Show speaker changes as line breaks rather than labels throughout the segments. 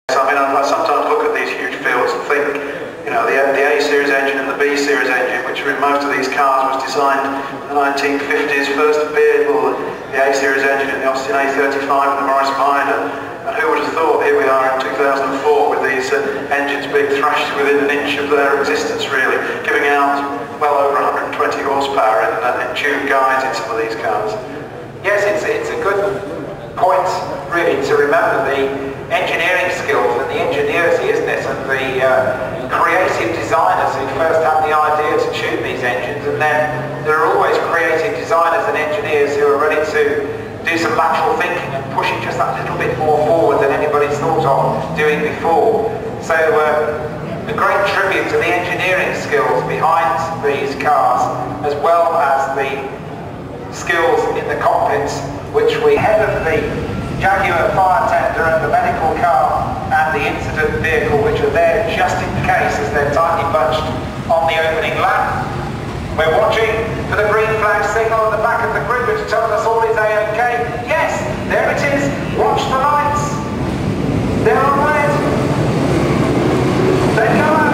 I mean, I sometimes look at these huge fields and think, you know, the A series engine and the B series engine, which are in most of these cars, was designed in the 1950s, first appeared, well, the A series engine in the Austin A35 and the Morris Minor. And who would have thought, here we are in 2004 with these engines being thrashed within an inch of their existence, really, giving out well over 120 horsepower in tuned guides in some of these cars.
Yes, it's a good point, really, to remember the engineering skills and the ingenuity, isn't it, and the creative designers who first had the idea to tune these engines, and then there are always creative designers and engineers who are ready to do some lateral thinking and push it just that little bit more forward than anybody's thought of doing before. So a great tribute to the engineering skills behind these cars, as well as the skills in the cockpits, which we head of the Jaguar fire tender and the medical car and the incident vehicle, which are there just in case as they're tightly bunched on the opening lap. We're watching for the green flag signal at the back of the grid, which tells us all is A-OK. Yes, there it is. Watch the lights. They're on red. They go out.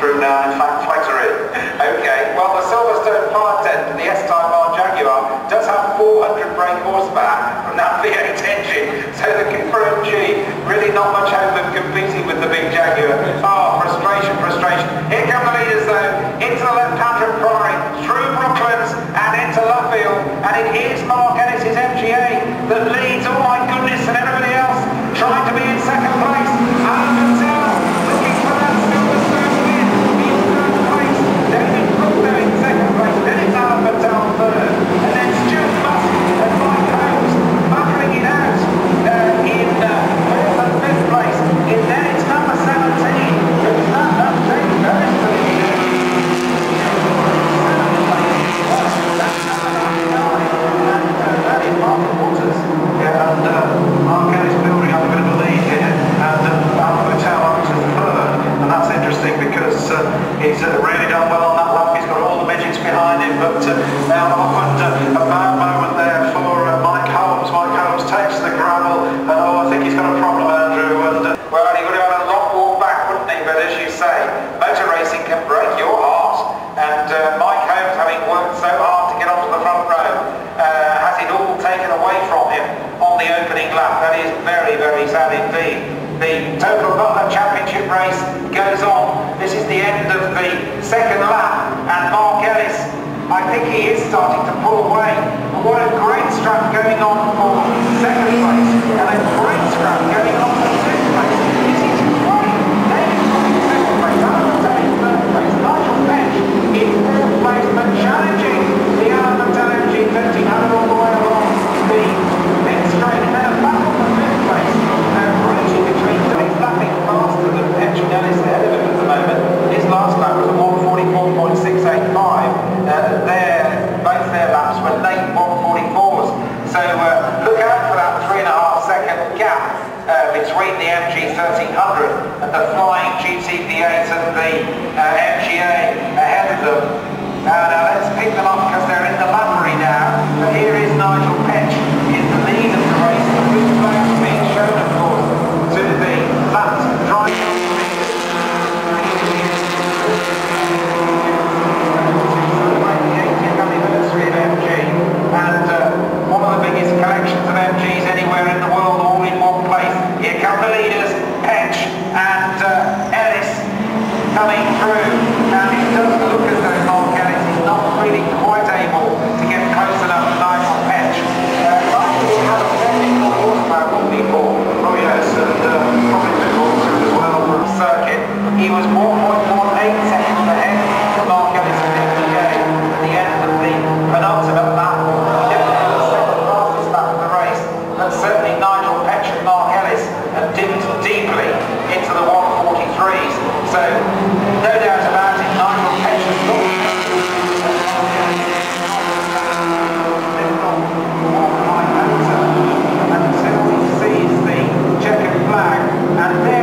Through now, in fact, flags are in.
Okay, well, the Silverstone fire tender, the S-Type R Jaguar, does have 400 brake horsepower from that V8 engine, so the Cooper MG, really not much hope of competing with the big Jaguar. Oh, frustration, frustration. Here come the leaders though, into the left-hand primary, through Brooklands and into Luffield, and it is Mark Ellis's MGA that leads, oh my goodness, and everybody else trying to be in second place. Looking for that Silverstone win. David Brook there in second place, then it's Alan Patel third, and then Stuart Musk and Mike Holmes battling it out in fourth and fifth place, and then it's number 17, who's that James Harris for the leader. That's number 99, and that is Mark Waters.
Yeah, and Mark Ellis building up a bit of a lead here, and Alan Patel up to third, and that's interesting because he's really done well on that lap. He's got all the midgets behind him, but now often a bad moment there for Mike Holmes. Mike Holmes takes the gravel, and oh, I think he's got a problem, Andrew. And
well, he would have had a long walk back, wouldn't he? But as you say, motor racing can break your heart, and Mike Holmes, having worked so hard to get onto the front row, has it all taken away from him on the opening lap. That is very, very sad indeed. The Total Butler Championship race goes on. This is the end of the second lap, and Mark Ellis, I think he is starting to pull away. But what a great scrap going on for second place, and a great scrap going on for fifth place. This is great. David Brook in second place, Alan Patel in third place, Nigel Petch in fourth place, but challenging the Alan Patel MG50 all the way along the next straight, and then a battle for fifth place. Raging between he's lapping faster than Petch and Ellis ahead of him at the moment. His last lap was a 1:44.685. Both their laps were late 1:44s. So look out for that 3.5 second gap And there